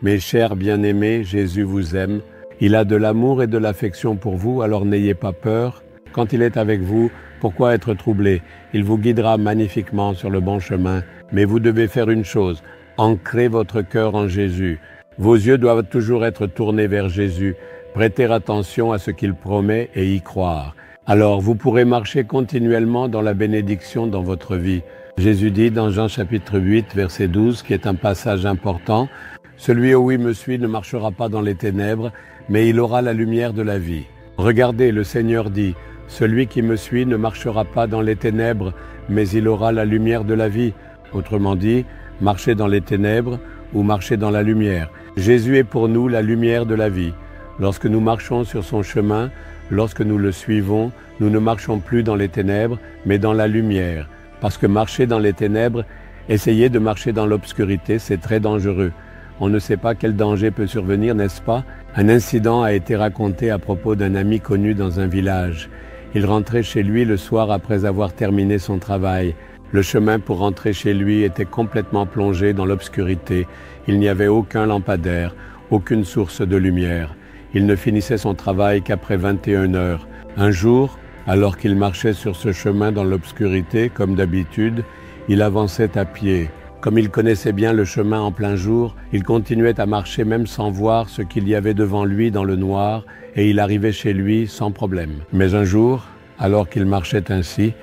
Mes chers bien-aimés, Jésus vous aime. Il a de l'amour et de l'affection pour vous, alors n'ayez pas peur. Quand il est avec vous, pourquoi être troublé? Il vous guidera magnifiquement sur le bon chemin. Mais vous devez faire une chose, ancrer votre cœur en Jésus. Vos yeux doivent toujours être tournés vers Jésus. Prêter attention à ce qu'il promet et y croire. Alors vous pourrez marcher continuellement dans la bénédiction dans votre vie. Jésus dit dans Jean chapitre 8, verset 12, qui est un passage important, « Celui où il me suit ne marchera pas dans les ténèbres, mais il aura la lumière de la vie. » Regardez, le Seigneur dit, « Celui qui me suit ne marchera pas dans les ténèbres, mais il aura la lumière de la vie. » Autrement dit, marcher dans les ténèbres ou marcher dans la lumière. Jésus est pour nous la lumière de la vie. Lorsque nous marchons sur son chemin, lorsque nous le suivons, nous ne marchons plus dans les ténèbres, mais dans la lumière. Parce que marcher dans les ténèbres, essayer de marcher dans l'obscurité, c'est très dangereux. On ne sait pas quel danger peut survenir, n'est-ce pas? Un incident a été raconté à propos d'un ami connu dans un village. Il rentrait chez lui le soir après avoir terminé son travail. Le chemin pour rentrer chez lui était complètement plongé dans l'obscurité. Il n'y avait aucun lampadaire, aucune source de lumière. Il ne finissait son travail qu'après 21 heures. Un jour, alors qu'il marchait sur ce chemin dans l'obscurité, comme d'habitude, il avançait à pied. Comme il connaissait bien le chemin en plein jour, il continuait à marcher même sans voir ce qu'il y avait devant lui dans le noir, et il arrivait chez lui sans problème. Mais un jour, alors qu'il marchait ainsi,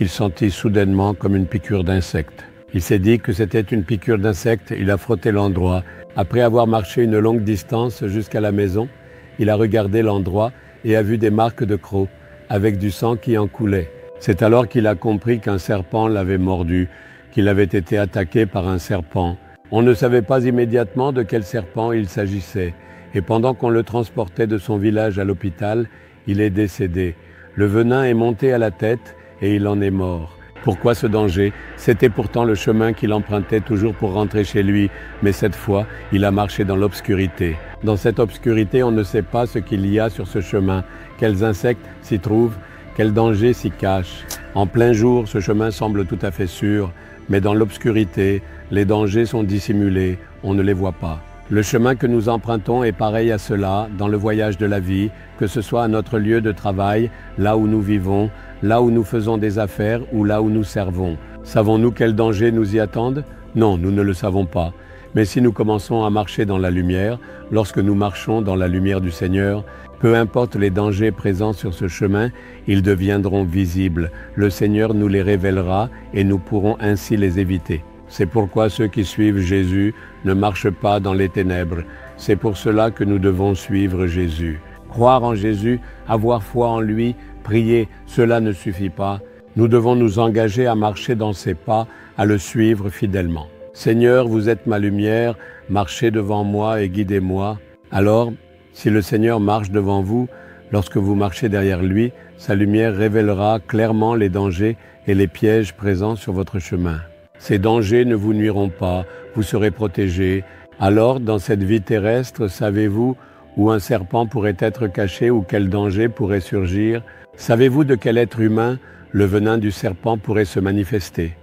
il sentit soudainement comme une piqûre d'insecte. Il s'est dit que c'était une piqûre d'insecte, il a frotté l'endroit. Après avoir marché une longue distance jusqu'à la maison, il a regardé l'endroit et a vu des marques de crocs, avec du sang qui en coulait. C'est alors qu'il a compris qu'un serpent l'avait mordu, qu'il avait été attaqué par un serpent. On ne savait pas immédiatement de quel serpent il s'agissait, et pendant qu'on le transportait de son village à l'hôpital, il est décédé. Le venin est monté à la tête et il en est mort. Pourquoi ce danger? C'était pourtant le chemin qu'il empruntait toujours pour rentrer chez lui, mais cette fois, il a marché dans l'obscurité. Dans cette obscurité, on ne sait pas ce qu'il y a sur ce chemin, quels insectes s'y trouvent, quel danger s'y cache. En plein jour, ce chemin semble tout à fait sûr, mais dans l'obscurité, les dangers sont dissimulés, on ne les voit pas. Le chemin que nous empruntons est pareil à cela dans le voyage de la vie, que ce soit à notre lieu de travail, là où nous vivons, là où nous faisons des affaires ou là où nous servons. Savons-nous quels dangers nous y attendent? Non, nous ne le savons pas. Mais si nous commençons à marcher dans la lumière, lorsque nous marchons dans la lumière du Seigneur, peu importe les dangers présents sur ce chemin, ils deviendront visibles. Le Seigneur nous les révélera et nous pourrons ainsi les éviter. C'est pourquoi ceux qui suivent Jésus ne marchent pas dans les ténèbres. C'est pour cela que nous devons suivre Jésus. Croire en Jésus, avoir foi en lui, prier, cela ne suffit pas. Nous devons nous engager à marcher dans ses pas, à le suivre fidèlement. Seigneur, vous êtes ma lumière, marchez devant moi et guidez-moi. Alors, si le Seigneur marche devant vous, lorsque vous marchez derrière lui, sa lumière révélera clairement les dangers et les pièges présents sur votre chemin. Ces dangers ne vous nuiront pas, vous serez protégés. Alors, dans cette vie terrestre, savez-vous où un serpent pourrait être caché ou quel danger pourrait surgir? Savez-vous de quel être humain le venin du serpent pourrait se manifester?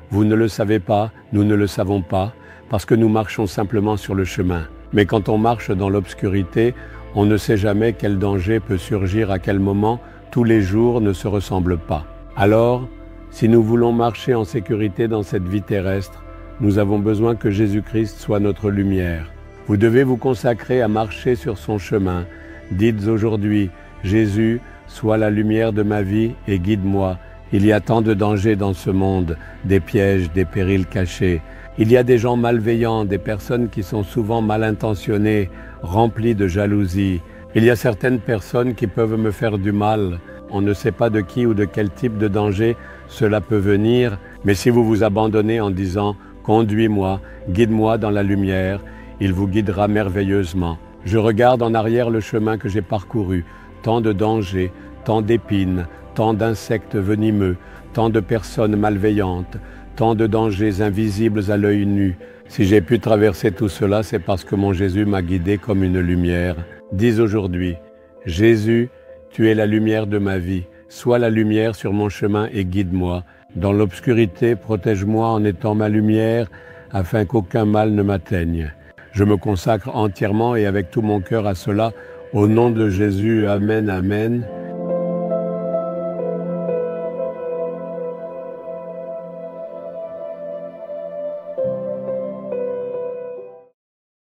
Vous ne le savez pas, nous ne le savons pas, parce que nous marchons simplement sur le chemin. Mais quand on marche dans l'obscurité, on ne sait jamais quel danger peut surgir à quel moment, tous les jours ne se ressemblent pas. Alors, si nous voulons marcher en sécurité dans cette vie terrestre, nous avons besoin que Jésus-Christ soit notre lumière. Vous devez vous consacrer à marcher sur son chemin. Dites aujourd'hui, Jésus, sois la lumière de ma vie et guide-moi. Il y a tant de dangers dans ce monde, des pièges, des périls cachés. Il y a des gens malveillants, des personnes qui sont souvent mal intentionnées, remplies de jalousie. Il y a certaines personnes qui peuvent me faire du mal. On ne sait pas de qui ou de quel type de danger cela peut venir, mais si vous vous abandonnez en disant « Conduis-moi, guide-moi dans la lumière », il vous guidera merveilleusement. Je regarde en arrière le chemin que j'ai parcouru, tant de dangers, tant d'épines, tant d'insectes venimeux, tant de personnes malveillantes, tant de dangers invisibles à l'œil nu. Si j'ai pu traverser tout cela, c'est parce que mon Jésus m'a guidé comme une lumière. Dis aujourd'hui, Jésus, tu es la lumière de ma vie. sois la lumière sur mon chemin et guide-moi. Dans l'obscurité, protège-moi en étant ma lumière, afin qu'aucun mal ne m'atteigne. Je me consacre entièrement et avec tout mon cœur à cela. Au nom de Jésus, Amen, Amen.